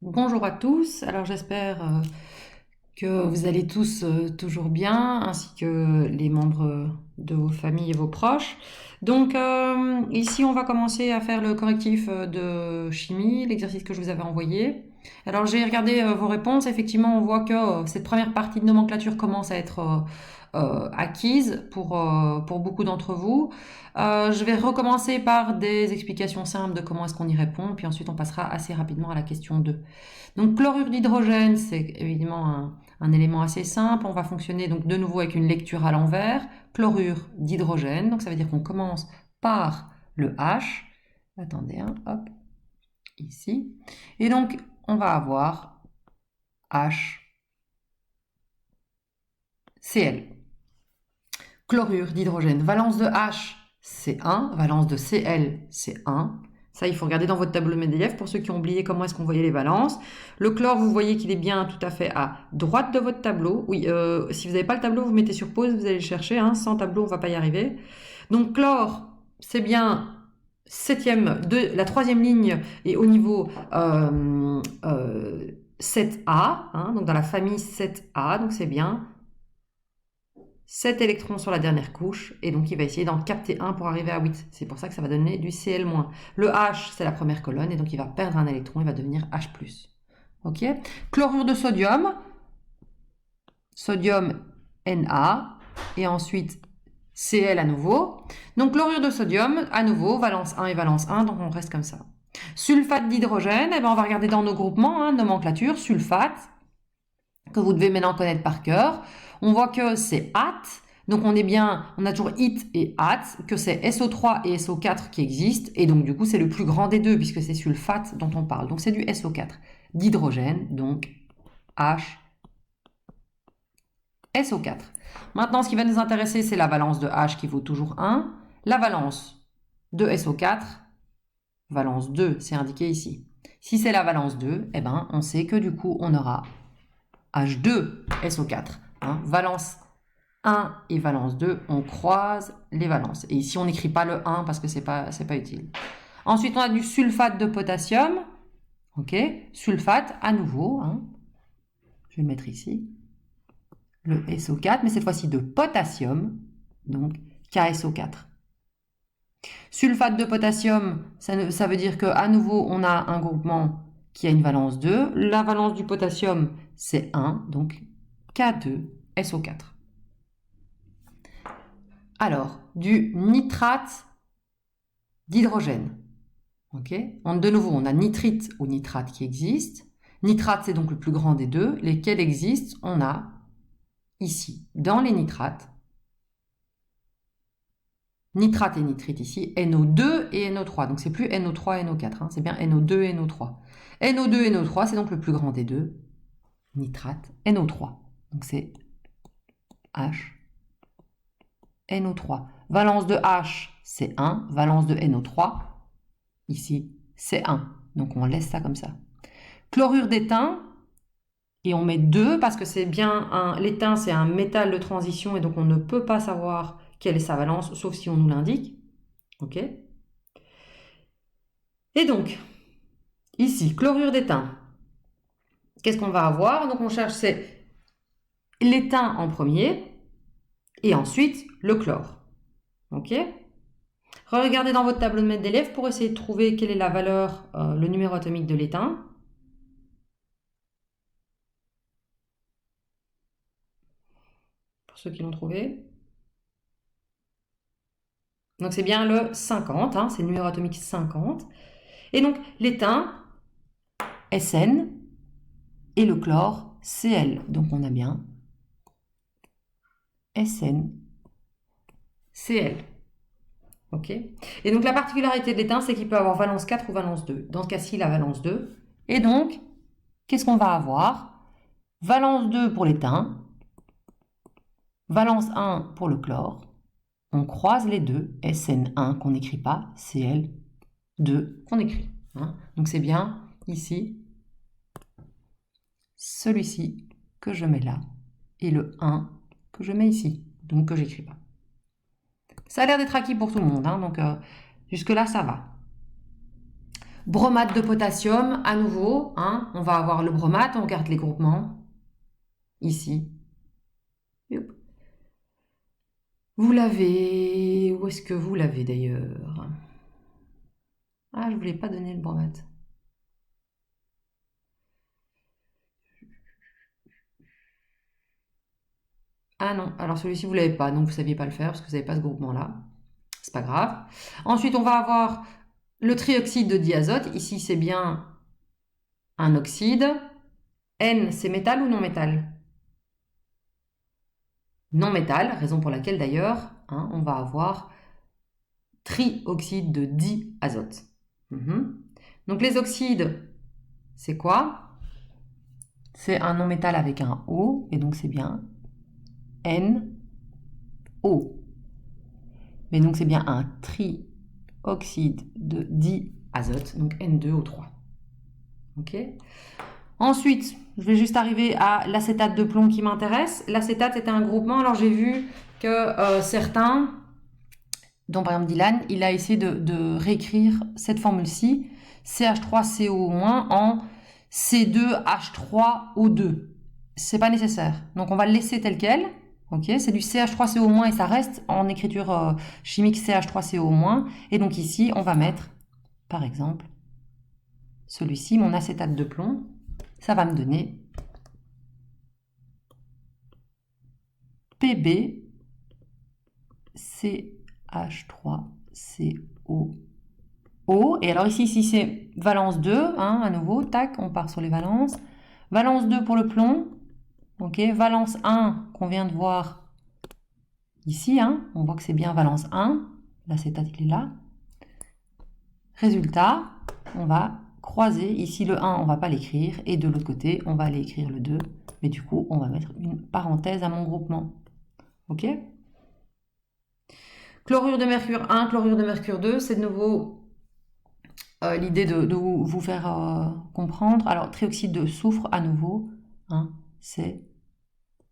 Bonjour à tous, alors j'espère que vous allez tous toujours bien, ainsi que les membres de vos familles et vos proches. Donc ici on va commencer à faire le correctif de chimie, l'exercice que je vous avais envoyé. Alors j'ai regardé vos réponses, effectivement on voit que cette première partie de nomenclature commence à être acquise pour beaucoup d'entre vous. Je vais recommencer par des explications simples de comment est-ce qu'on y répond, puis ensuite on passera assez rapidement à la question 2. Donc chlorure d'hydrogène, c'est évidemment un élément assez simple. On va fonctionner donc de nouveau avec une lecture à l'envers. Chlorure d'hydrogène, donc ça veut dire qu'on commence par le H. Attendez, hein, hop, ici. Et donc on va avoir HCl. Chlorure d'hydrogène, valence de H, c'est 1, valence de Cl, c'est 1. Ça, il faut regarder dans votre tableau Mendeleïev pour ceux qui ont oublié comment est-ce qu'on voyait les valences. Le chlore, vous voyez qu'il est bien tout à fait à droite de votre tableau. Oui, si vous n'avez pas le tableau, vous mettez sur pause, vous allez le chercher. Hein. Sans tableau, on ne va pas y arriver. Donc chlore, c'est bien la troisième ligne est au niveau 7A, hein, donc dans la famille 7A, donc c'est bien 7 électrons sur la dernière couche, et donc il va essayer d'en capter un pour arriver à 8. C'est pour ça que ça va donner du Cl-. Le H, c'est la première colonne, et donc il va perdre un électron, il va devenir H+. Ok. Chlorure de sodium, sodium Na, et ensuite Cl à nouveau. Donc chlorure de sodium, à nouveau, valence 1 et valence 1, donc on reste comme ça. Sulfate d'hydrogène, eh ben on va regarder dans nos groupements, hein, nomenclature, sulfate, que vous devez maintenant connaître par cœur. On voit que c'est at, donc on a toujours it et at, que c'est SO3 et SO4 qui existent, et donc du coup c'est le plus grand des deux puisque c'est sulfate dont on parle. Donc c'est du SO4 d'hydrogène, donc H SO4. Maintenant, ce qui va nous intéresser, c'est la valence de H qui vaut toujours 1, la valence de SO4, valence 2, c'est indiqué ici. Si c'est la valence 2, eh ben, on sait que du coup, on aura H2SO4. Hein, valence 1 et valence 2, on croise les valences. Et ici, on n'écrit pas le 1 parce que c'est pas utile. Ensuite, on a du sulfate de potassium. Ok, sulfate à nouveau. Hein. Je vais le mettre ici. Le SO4, mais cette fois-ci de potassium, donc KSO4. Sulfate de potassium, ça veut dire qu'à nouveau, on a un groupement qui a une valence 2. La valence du potassium, c'est 1, donc K2SO4. Alors, du nitrate d'hydrogène. Ok. De nouveau, on a nitrite ou nitrate qui existe. Nitrate, c'est donc le plus grand des deux. Lesquels existent, on a ici, dans les nitrates, nitrate et nitrite ici, NO2 et NO3. Donc c'est plus NO3 et NO4, hein, c'est bien NO2 et NO3. NO2 et NO3, c'est donc le plus grand des deux. Nitrate, NO3. Donc c'est H, NO3. Valence de H, c'est 1. Valence de NO3, ici, c'est 1. Donc on laisse ça comme ça. Chlorure d'étain, et on met 2 parce que c'est bien l'étain, c'est un métal de transition et donc on ne peut pas savoir quelle est sa valence, sauf si on nous l'indique. Ok. Et donc, ici, chlorure d'étain. Qu'est-ce qu'on va avoir? Donc on cherche c'est l'étain en premier et ensuite le chlore. Ok. Regardez dans votre tableau de Mendeleïev pour essayer de trouver quelle est la valeur, le numéro atomique de l'étain. Pour ceux qui l'ont trouvé. Donc c'est bien le 50, hein, c'est le numéro atomique 50. Et donc l'étain, SN, et le chlore, Cl. Donc on a bien SN, Cl. Ok. Et donc la particularité de l'étain, c'est qu'il peut avoir valence 4 ou valence 2. Dans ce cas-ci, la valence 2. Et donc, qu'est-ce qu'on va avoir? Valence 2 pour l'étain, valence 1 pour le chlore. On croise les deux, SN1 qu'on n'écrit pas, Cl2 qu'on écrit. Hein. Donc c'est bien ici, celui-ci que je mets là, et le 1 que je mets ici, donc que j'écris pas. Ça a l'air d'être acquis pour tout le monde, hein, donc jusque-là ça va. Bromate de potassium, à nouveau, hein, on va avoir le bromate, on regarde les groupements, ici. Vous l'avez, où est-ce que vous l'avez d'ailleurs? Ah, je ne voulais pas donner le bromate. Ah non, alors celui-ci vous l'avez pas, donc vous ne saviez pas le faire parce que vous n'avez pas ce groupement-là. C'est pas grave. Ensuite, on va avoir le trioxyde de diazote. Ici, c'est bien un oxyde. N, c'est métal ou non métal? Non métal, raison pour laquelle d'ailleurs, hein, on va avoir trioxyde de diazote. Donc les oxydes, c'est quoi? C'est un non métal avec un O, et donc c'est bien NO. Mais donc c'est bien un trioxyde de diazote, donc N2O3. Ok. Ensuite, je vais juste arriver à l'acétate de plomb qui m'intéresse. L'acétate était un groupement. Alors j'ai vu que certains, dont par exemple Dylan, il a essayé de réécrire cette formule-ci, CH3CO- en C2H3O2. C'est pas nécessaire. Donc on va le laisser tel quel. Ok, c'est du CH3CO- et ça reste en écriture chimique CH3CO-. Et donc ici, on va mettre, par exemple, celui-ci, mon acétate de plomb. Ça va me donner Pb CH3CO. Et alors ici c'est valence 2, hein, à nouveau, tac, on part sur les valences. Valence 2 pour le plomb, ok, valence 1 qu'on vient de voir ici, hein, on voit que c'est bien valence 1, l'acétate il est là. Résultat, on va croiser, ici le 1 on va pas l'écrire, et de l'autre côté on va aller écrire le 2, mais du coup on va mettre une parenthèse à mon groupement, ok. Chlorure de mercure 1, chlorure de mercure 2, c'est de nouveau l'idée de vous faire comprendre. Alors, trioxyde de soufre, à nouveau, hein, c'est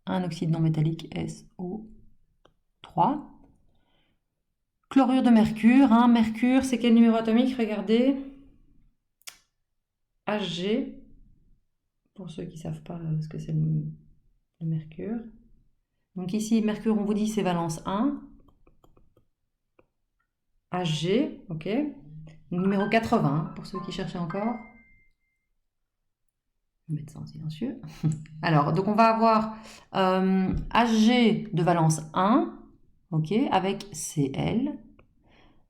un oxyde non métallique, SO3. Chlorure de mercure, hein, mercure, c'est quel numéro atomique? Regardez. Hg, pour ceux qui ne savent pas ce que c'est le mercure. Donc ici, mercure, on vous dit c'est valence 1. Hg, ok. Numéro 80, pour ceux qui cherchaient encore. Je vais mettre ça en silencieux. Alors, donc on va avoir Hg de valence 1, ok, avec Cl.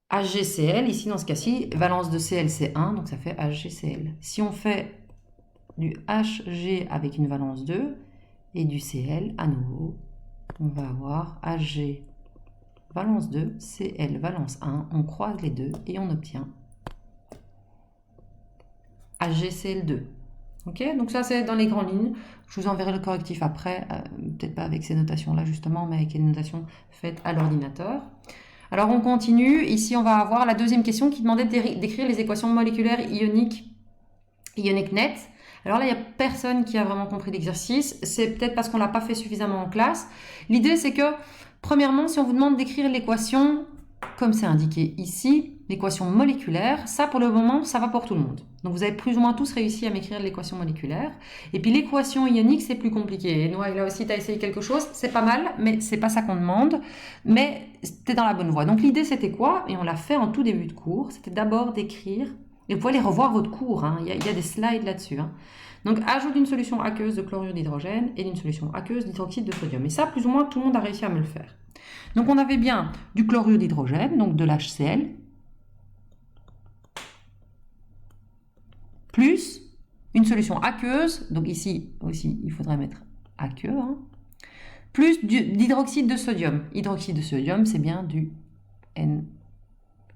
HgCl, ici dans ce cas-ci, valence de Cl c'est 1, donc ça fait HgCl. Si on fait du Hg avec une valence 2 et du Cl à nouveau, on va avoir Hg valence 2, Cl valence 1, on croise les deux et on obtient HgCl2. Ok, donc ça c'est dans les grandes lignes. Je vous enverrai le correctif après, peut-être pas avec ces notations-là justement, mais avec les notations faites à l'ordinateur. Alors on continue. Ici on va avoir la deuxième question qui demandait d'écrire les équations moléculaires ioniques net. Alors là, il n'y a personne qui a vraiment compris l'exercice. C'est peut-être parce qu'on ne l'a pas fait suffisamment en classe. L'idée, c'est que, premièrement, si on vous demande d'écrire l'équation, comme c'est indiqué ici, l'équation moléculaire, ça, pour le moment, ça va pour tout le monde. Donc, vous avez plus ou moins tous réussi à m'écrire l'équation moléculaire. Et puis, l'équation ionique, c'est plus compliqué. Et Noah, là aussi, tu as essayé quelque chose. C'est pas mal, mais c'est pas ça qu'on demande. Mais tu es dans la bonne voie. Donc, l'idée, c'était quoi? Et on l'a fait en tout début de cours. C'était d'abord d'écrire. Et vous pouvez aller revoir votre cours, hein. Il y a des slides là-dessus. Hein. Donc, ajout d'une solution aqueuse de chlorure d'hydrogène et d'une solution aqueuse d'hydroxyde de sodium. Et ça, plus ou moins, tout le monde a réussi à me le faire. Donc, on avait bien du chlorure d'hydrogène, donc de l'HCl, plus une solution aqueuse, donc ici aussi, il faudrait mettre aqueux, hein, plus d'hydroxyde de sodium. Hydroxyde de sodium, c'est bien du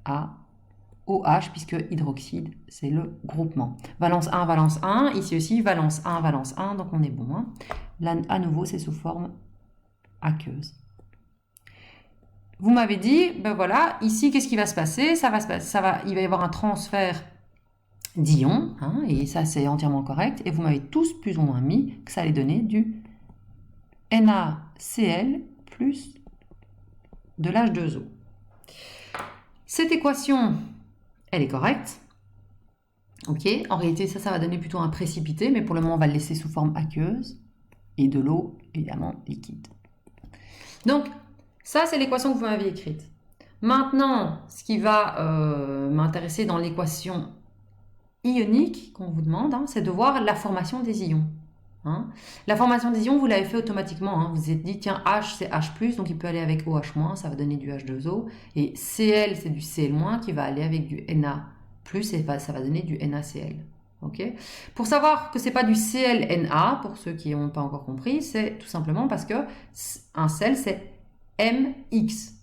Na. OH, puisque hydroxyde, c'est le groupement. Valence 1, ici aussi, valence 1, donc on est bon. Hein. Là, à nouveau, c'est sous forme aqueuse. Vous m'avez dit, ben voilà, ici, qu'est-ce qui va se passer? Il va y avoir un transfert d'ions, hein, et ça, c'est entièrement correct. Et vous m'avez tous plus ou moins mis que ça allait donner du NaCl plus de l'H2O. Cette équation, elle est correcte. Ok, en réalité, ça va donner plutôt un précipité, mais pour le moment, on va le laisser sous forme aqueuse et de l'eau, évidemment, liquide. Donc, ça, c'est l'équation que vous m'aviez écrite. Maintenant, ce qui va m'intéresser dans l'équation ionique qu'on vous demande, c'est de voir la formation des ions. La formation des ions, vous l'avez fait automatiquement. Vous vous êtes dit, tiens, H, c'est H+, donc il peut aller avec OH-, ça va donner du H2O. Et Cl, c'est du Cl-, qui va aller avec du Na+, et ça va donner du NaCl. Okay. Pour savoir que c'est pas du ClNa, pour ceux qui n'ont pas encore compris, c'est tout simplement parce que un sel, c'est Mx.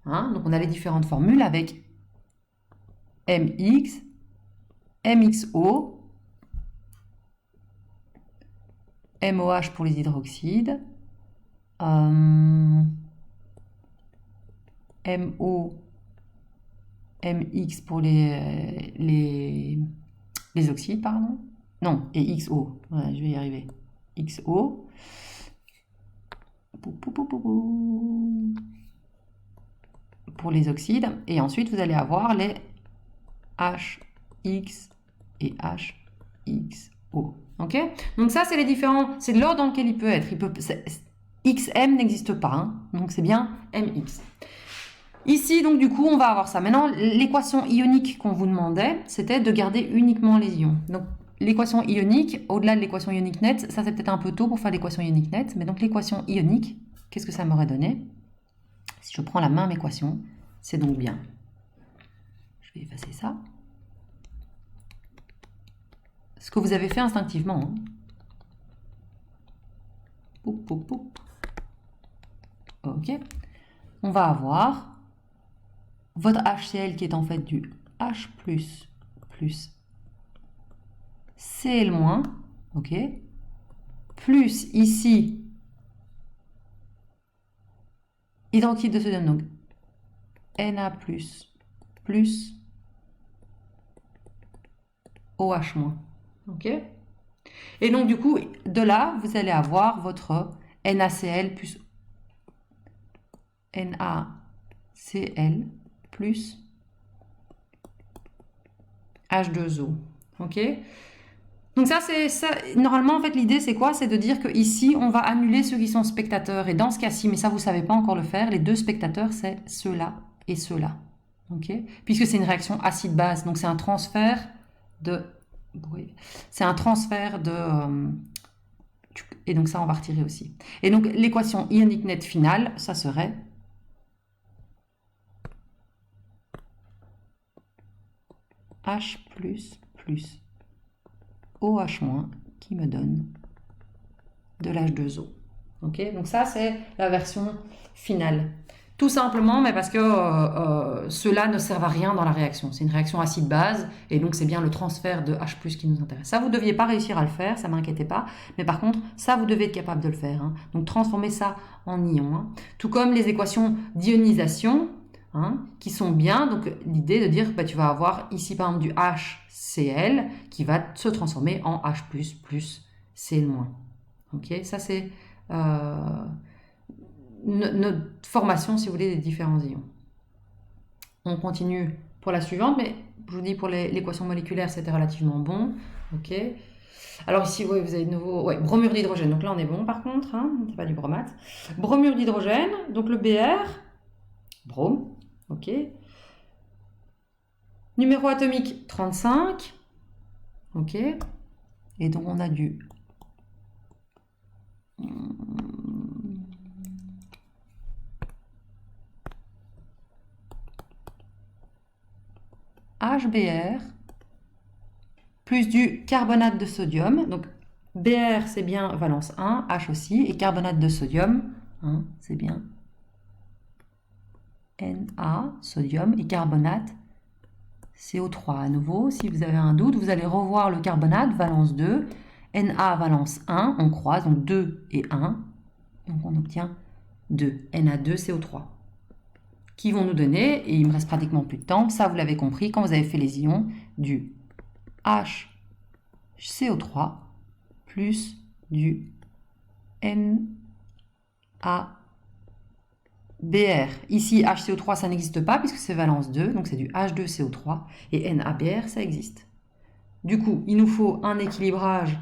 Donc on a les différentes formules avec Mx, MXO, MOH pour les hydroxydes, MO, MX pour les oxydes, pardon. Non, et XO. Ouais, je vais y arriver. XO. Pour les oxydes. Et ensuite, vous allez avoir les HX et HXO. Ok? Donc ça, c'est les différents... C'est l'ordre dans lequel il peut être. XM n'existe pas. Donc c'est bien MX. Ici, donc du coup, on va avoir ça. Maintenant, l'équation ionique qu'on vous demandait, c'était de garder uniquement les ions. Donc l'équation ionique, au-delà de l'équation ionique nette, ça c'est peut-être un peu tôt pour faire l'équation ionique nette, mais donc l'équation ionique, qu'est-ce que ça m'aurait donné? Si je prends la même équation, c'est donc bien. Je vais effacer ça. Ce que vous avez fait instinctivement. Poup, poup, poup. Ok. On va avoir votre HCl qui est en fait du H+, plus Cl-, ok, plus ici hydroxyde de sodium, donc Na+, plus OH-, ok. Et donc du coup, de là, vous allez avoir votre NaCl plus NaCl plus H2O, ok. Donc ça, c'est ça. Normalement, en fait, l'idée, c'est quoi? C'est de dire que ici, on va annuler ceux qui sont spectateurs. Et dans ce cas-ci, mais ça, vous ne savez pas encore le faire, les deux spectateurs, c'est ceux-là et ceux-là. Ok? Puisque c'est une réaction acide-base. Donc, c'est un transfert de... C'est un transfert de... Et donc, ça, on va retirer aussi. Et donc, l'équation ionique nette finale, ça serait... H+, plus OH- qui me donne de l'H2O. Ok, donc ça c'est la version finale. Tout simplement, mais parce que ceux-là ne servent à rien dans la réaction. C'est une réaction acide-base, et donc c'est bien le transfert de H+ qui nous intéresse. Ça, vous ne deviez pas réussir à le faire, ça ne m'inquiétait pas. Mais par contre, ça, vous devez être capable de le faire. Donc transformer ça en ion. Tout comme les équations d'ionisation, qui sont bien. Donc l'idée de dire que tu vas avoir ici par exemple du HCl qui va se transformer en H++ Cl-. Ok, ça c'est notre formation, si vous voulez, des différents ions. On continue pour la suivante, mais je vous dis pour l'équation moléculaire, c'était relativement bon. Ok. Alors ici, vous avez de nouveau bromure d'hydrogène. Donc là, on est bon par contre, c'est pas du bromate. Bromure d'hydrogène, donc le Br, brome. Ok. Numéro atomique 35. Ok. Et donc on a du HBr plus du carbonate de sodium. Donc Br c'est bien valence 1, H aussi, et carbonate de sodium, c'est bien Na, sodium, et carbonate CO3. À nouveau, si vous avez un doute, vous allez revoir le carbonate, valence 2, Na, valence 1, on croise, donc 2 et 1, donc on obtient 2, Na2CO3, qui vont nous donner, et il me reste pratiquement plus de temps, ça vous l'avez compris, quand vous avez fait les ions, du HCO3 plus du NaBr. Ici, HCO3, ça n'existe pas puisque c'est valence 2, donc c'est du H2CO3. Et NaBr, ça existe. Du coup, il nous faut un équilibrage